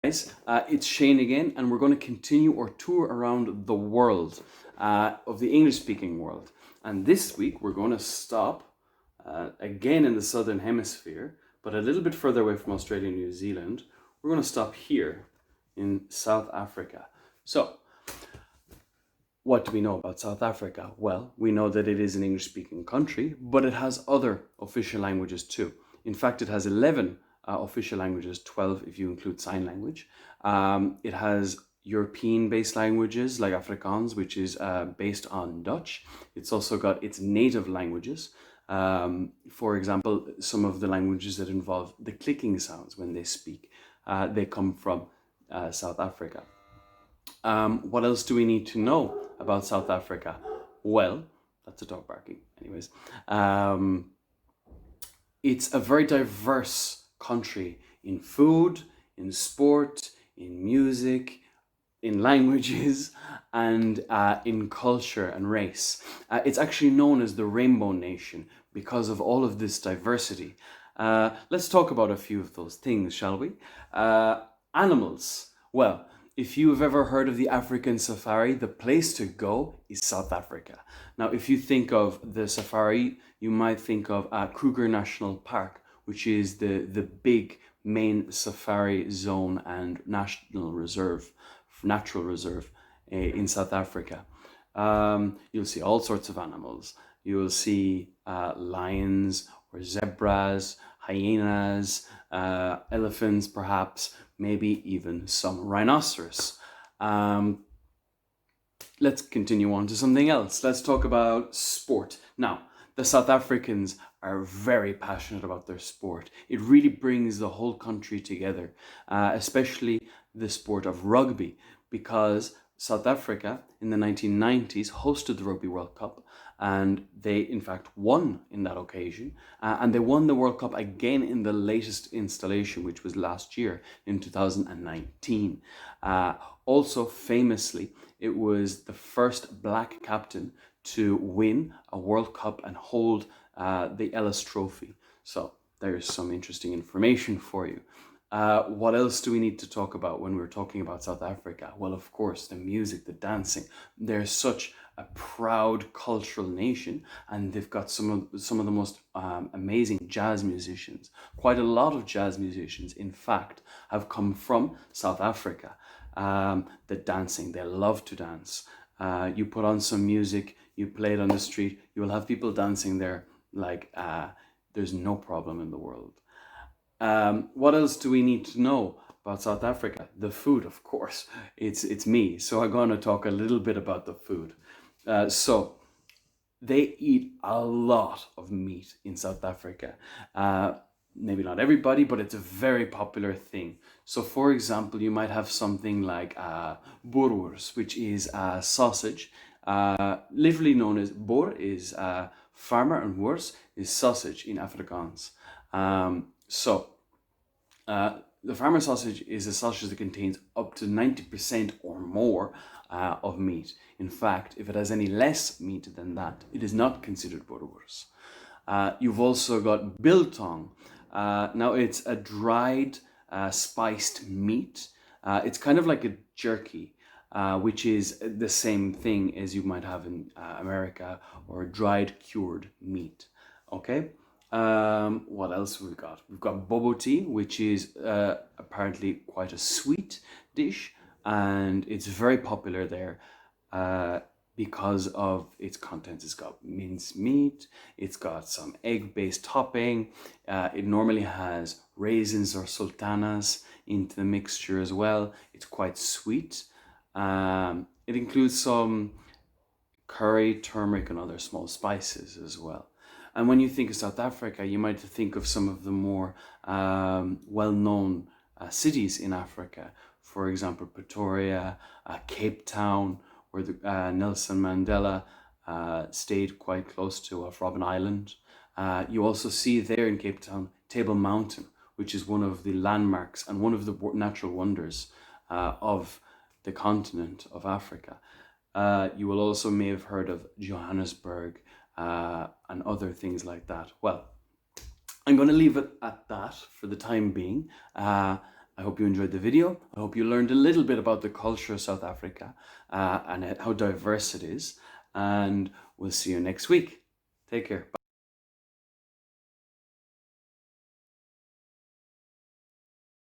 It's Shane again, and we're going to continue our tour around the world, of the English-speaking world. And this week we're going to stop again in the Southern Hemisphere, but a little bit further away from Australia and New Zealand. We're going to stop here in South Africa. So, what do we know about South Africa? Well, we know that it is an English-speaking country, but it has other official languages too. In fact, it has 11 official languages, 12 if you include sign language. It has European-based languages like Afrikaans, which is based on Dutch. It's also got its native languages. For example, some of the languages that involve the clicking sounds when they speak, they come from South Africa. What else do we need to know about South Africa? Well, that's a dog barking. Anyways, it's a very diverse country in food, in sport, in music, in languages, and in culture and race. It's actually known as the Rainbow Nation because of all of this diversity. Let's talk about a few of those things, shall we? Animals. Well, if you have ever heard of the African safari, the place to go is South Africa. Now, if you think of the safari, you might think of Kruger National Park, which is the big main safari zone and natural reserve in South Africa. You'll see all sorts of animals. You will see lions or zebras, hyenas, elephants perhaps, maybe even some rhinoceros. Let's continue on to something else. Let's talk about sport. Now, the South Africans are very passionate about their sport. It really brings the whole country together, especially the sport of rugby, because South Africa in the 1990s hosted the Rugby World Cup, and they in fact won in that occasion, and they won the World Cup again in the latest installation, which was last year in 2019. Also famously, it was the first black captain to win a World Cup and hold the Ellis Trophy. So there's some interesting information for you. What else do we need to talk about when we're talking about South Africa? Well, of course, the music, the dancing. They're such a proud cultural nation, and they've got some of the most amazing jazz musicians. Quite a lot of jazz musicians, in fact, have come from South Africa. The dancing, they love to dance. You put on some music, you play it on the street, you will have people dancing there like there's no problem in the world. What else do we need to know about South Africa? The food, of course. It's me, so I'm going to talk a little bit about the food. So they eat a lot of meat in South Africa. Maybe not everybody, but it's a very popular thing. So for example, you might have something like boerewors, which is a sausage, literally known as boer is farmer and wors is sausage in Afrikaans. The farmer sausage is a sausage that contains up to 90% or more of meat. In fact, if it has any less meat than that, it is not considered boerewors. You've also got biltong. Now it's a dried spiced meat. It's kind of like a jerky, which is the same thing as you might have in America, or dried cured meat. Okay. What else we've got? We've got bobo tea, which is apparently quite a sweet dish, and it's very popular there because of its contents. It's got minced meat, it's got some egg-based topping, it normally has raisins or sultanas into the mixture as well. It's quite sweet. It includes some curry, turmeric, and other small spices as well. And when you think of South Africa, you might think of some of the more well-known cities in Africa. For example, Pretoria, Cape Town, where Nelson Mandela stayed quite close to Robben Island. You also see there in Cape Town, Table Mountain, which is one of the landmarks and one of the natural wonders of the continent of Africa. You will also may have heard of Johannesburg, and other things like that. Well, I'm going to leave it at that for the time being, I hope you enjoyed the video. I hope you learned a little bit about the culture of South Africa and how diverse it is. And we'll see you next week. Take care. Bye.